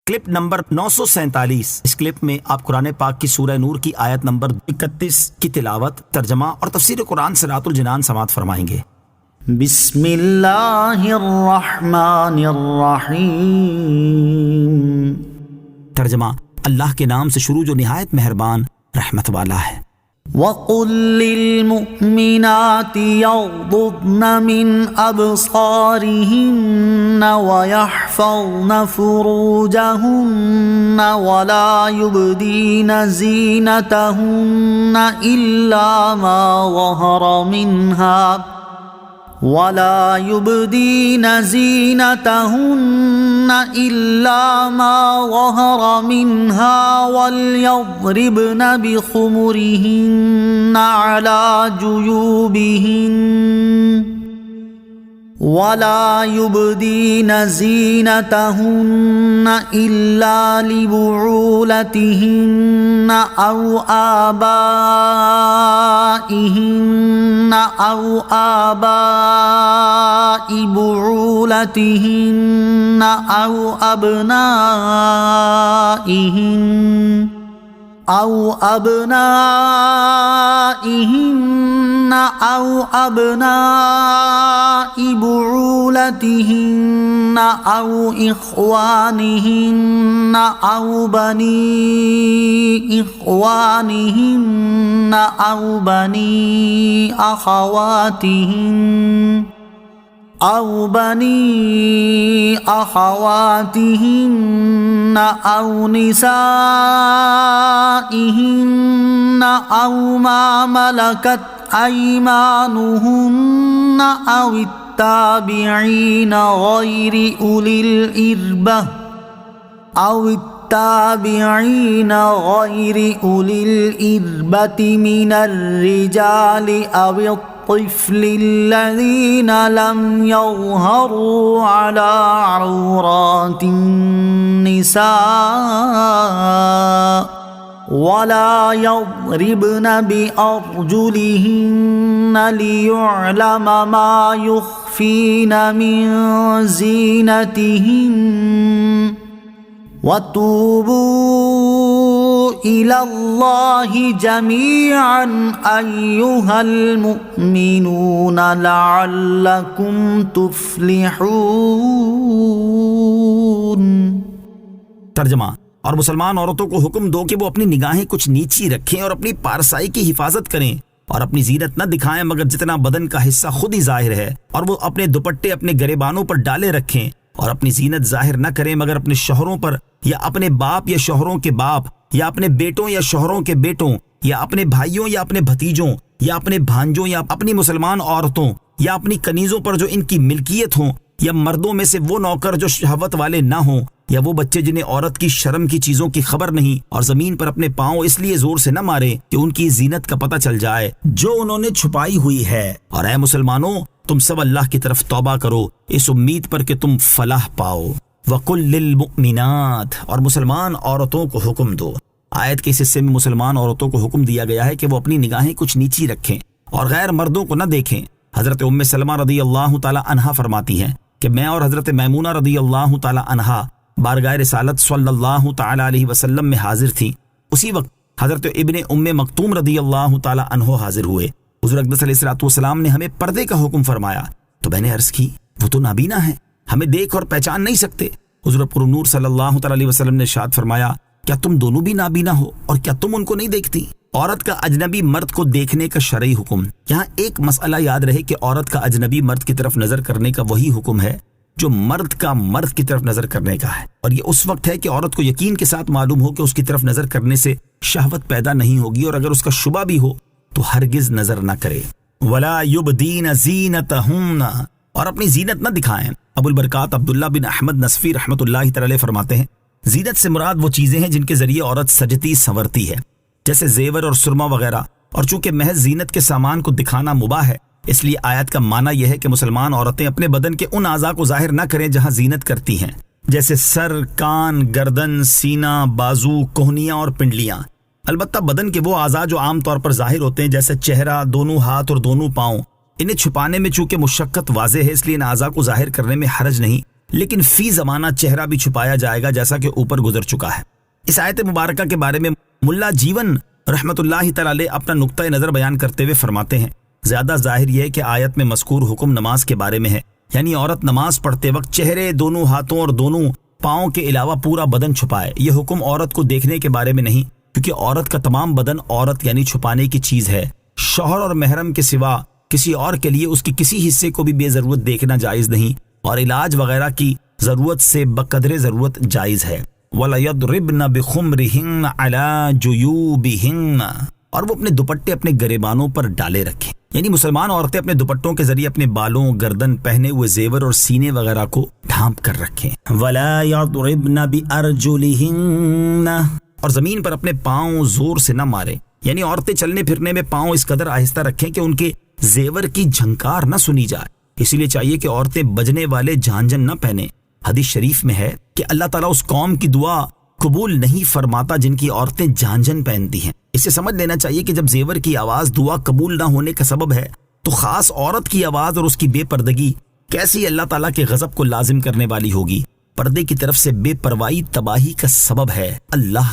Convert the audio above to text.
Clip number 947۔ اس clip میں آپ قرآن پاک کی سورہ نور کی آیت نمبر 31 کی تلاوت، ترجمہ اور تفسیر قرآن صراط الجنان سماعت فرمائیں گے۔ بسم اللہ الرحمن الرحیم۔ ترجمہ: اللہ کے نام سے شروع جو نہایت مہربان رحمت والا ہے۔ وَقُل لِّلْمُؤْمِنَاتِ يَغْضُضْنَ مِنْ أَبْصَارِهِنَّ وَيَحْفَظْنَ فُرُوجَهُنَّ وَلَا يُبْدِينَ زِينَتَهُنَّ إِلَّا مَا ظَهَرَ مِنْهَا وَلْيَضْرِبْنَ بِخُمُرِهِنَّ عَلَى جُيُوبِهِنَّ وَلَا يُبْدِينَ زِينَتَهُنَّ إِلَّا لِبُعُولَتِهِنَّ أَوْ آبَائِهِنَّ أَوْ آبَاءِ بُعُولَتِهِنَّ أَوْ أَبْنَائِهِنَّ بُعُولَتِهِنَّ أَوْ إِخْوَانِهِنَّ أَوْ بَنِي إِخْوَانِهِنَّ أَوْ بَنِي أَخَوَاتِهِنَّ أَوْ نِسَائِهِنَّ أَوْ مَا مَلَكَتْ أَيْمَانُهُنَّ أَوِ التَّابِعِينَ غَيْرِ أُولِي الْإِرْبَةِ مِنَ الرِّجَالِ أَوِ الطِّفْلِ الَّذِينَ لَمْ يَظْهَرُوا عَلَى عَوْرَاتِ النِّسَاءِ وَلَا يَضْرِبْنَ بِأَرْجُلِهِنَّ لِيُعْلَمَ مَا يُخْفِينَ مِنْ زِينَتِهِنَّ وَتُوبُوا إِلَى اللَّهِ جَمِيعًا أَيُّهَا الْمُؤْمِنُونَ لَعَلَّكُمْ تُفْلِحُونَ۔ ترجمہ: اور مسلمان عورتوں کو حکم دو کہ وہ اپنی نگاہیں کچھ نیچی رکھیں اور اپنی پارسائی کی حفاظت کریں اور اپنی زینت نہ دکھائیں مگر جتنا بدن کا حصہ خود ہی ظاہر ہے، اور وہ اپنے دوپٹے اپنے گریبانوں پر ڈالے رکھیں اور اپنی زینت ظاہر نہ کریں مگر اپنے شوہروں پر یا اپنے باپ یا شوہروں کے باپ یا اپنے بیٹوں یا شوہروں کے بیٹوں یا اپنے بھائیوں یا اپنے بھتیجوں یا اپنے بھانجوں یا اپنی مسلمان عورتوں یا اپنی کنیزوں پر جو ان کی ملکیت ہوں، یا مردوں میں سے وہ نوکر جو شہوت والے نہ ہوں، یا وہ بچے جنہیں عورت کی شرم کی چیزوں کی خبر نہیں، اور زمین پر اپنے پاؤں اس لیے زور سے نہ مارے کہ ان کی زینت کا پتہ چل جائے جو انہوں نے چھپائی ہوئی ہے۔ اور اے مسلمانوں، تم سب اللہ کی طرف توبہ کرو اس امید پر کہ تم فلاح پاؤ۔ وَقُل لِّلْمُؤْمِنَاتِ، اور مسلمان عورتوں کو حکم دو۔ آیت کے اس حصے میں مسلمان عورتوں کو حکم دیا گیا ہے کہ وہ اپنی نگاہیں کچھ نیچی رکھیں اور غیر مردوں کو نہ دیکھیں۔ حضرت ام سلمہ رضی اللہ تعالی عنہا فرماتی ہیں کہ میں اور حضرت میمونہ رضی اللہ تعالی عنہا بارگاہ رسالت صلی اللہ تعالی علیہ وسلم میں حاضر تھی۔ اسی وقت حضرت ابن ام مکتوم رضی اللہ تعالی عنہ حاضر ہوئے۔ حضور اقدس علیہ السلام نے ہمیں پردے کا حکم فرمایا تو میں نے عرض کی وہ تو نابینا ہے، ہمیں دیکھ اور پہچان نہیں سکتے۔ حضور پر نور صلی اللہ تعالی علیہ وسلم نے ارشاد فرمایا کیا تم دونوں بھی نابینا ہو اور کیا تم ان کو نہیں دیکھتی؟ عورت کا اجنبی مرد کو دیکھنے کا شرعی حکم۔ یہاں ایک مسئلہ یاد رہے کہ عورت کا اجنبی مرد کی طرف نظر کرنے کا وہی حکم ہے جو مرد کا مرد کی طرف نظر کرنے کا ہے، اور یہ اس وقت ہے کہ عورت کو یقین کے ساتھ معلوم ہو کہ اس کی طرف نظر کرنے سے شہوت پیدا نہیں ہوگی، اور اگر اس کا شبہ بھی ہو تو ہرگز نظر نہ کرے۔ وَلَا يُبْدِينَ زِينَتَهُنَّ، اور اپنی زینت نہ دکھائیں۔ ابو البرکات عبداللہ بن احمد نصفی رحمۃ اللہ تعالی فرماتے ہیں زینت سے مراد وہ چیزیں ہیں جن کے ذریعے عورت سجتی سنورتی ہے، جیسے زیور اور سرما وغیرہ، اور چونکہ محض زینت کے سامان کو دکھانا مباح ہے اس لیے آیت کا معنی یہ ہے کہ مسلمان عورتیں اپنے بدن کے ان اعضاء کو ظاہر نہ کریں جہاں زینت کرتی ہیں، جیسے سر، کان، گردن، سینہ، بازو، کوہنیاں اور پنڈلیاں۔ البتہ بدن کے وہ اعضاء جو عام طور پر ظاہر ہوتے ہیں جیسے چہرہ، دونوں ہاتھ اور دونوں پاؤں، انہیں چھپانے میں چونکہ مشقت واضح ہے اس لیے ان اعضاء کو ظاہر کرنے میں حرج نہیں، لیکن فی زمانہ چہرہ بھی چھپایا جائے گا جیسا کہ اوپر گزر چکا ہے۔ اس آیت مبارکہ کے بارے میں ملا جیون رحمت اللہ تعالی علیہ اپنا نقطہ نظر بیان کرتے ہوئے فرماتے ہیں، زیادہ ظاہر یہ ہے کہ آیت میں مذکور حکم نماز کے بارے میں ہے، یعنی عورت نماز پڑھتے وقت چہرے، دونوں ہاتھوں اور دونوں پاؤں کے علاوہ پورا بدن چھپائے۔ یہ حکم عورت کو دیکھنے کے بارے میں نہیں، کیونکہ عورت کا تمام بدن عورت یعنی چھپانے کی چیز ہے۔ شوہر اور محرم کے سوا کسی اور کے لیے اس کی کسی حصے کو بھی بے ضرورت دیکھنا جائز نہیں، اور علاج وغیرہ کی ضرورت سے بقدر ضرورت جائز ہے۔ وَلَيَضْرِبْنَ بِخُمْرِهِنَّ عَلَى جُيُوبِهِنَّ، اور وہ اپنے دوپٹے اپنے گریبانوں پر ڈالے رکھیں، یعنی مسلمان عورتیں اپنے دوپٹوں کے ذریعے اپنے بالوں، گردن، پہنے ہوئے زیور اور سینے وغیرہ کو ڈھانپ کر رکھیں۔ وَلَا يَضْرِبْنَ بِأَرْجُلِهِنَّ، اور زمین پر اپنے پاؤں زور سے نہ ماریں، یعنی عورتیں چلنے پھرنے میں پاؤں اس قدر آہستہ رکھیں کہ ان کے زیور کی جھنکار نہ سنی جائے۔ اس لیے چاہیے کہ عورتیں بجنے والے جھانجھن نہ پہنیں۔ حدیث شریف میں ہے کہ اللہ تعالیٰ اس قوم کی دعا قبول نہیں فرماتا جن کی عورتیں جھانجھن پہنتی ہیں۔ اسے سمجھ لینا چاہیے کہ جب زیور کی آواز دعا قبول نہ ہونے کا سبب ہے، تو خاص عورت کی آواز اور اس کی بے پردگی کیسی اللہ تعالیٰ کے غضب کو لازم کرنے والی ہوگی۔ پردے کی طرف سے بے پرواہی تباہی کا سبب ہے۔ اللہ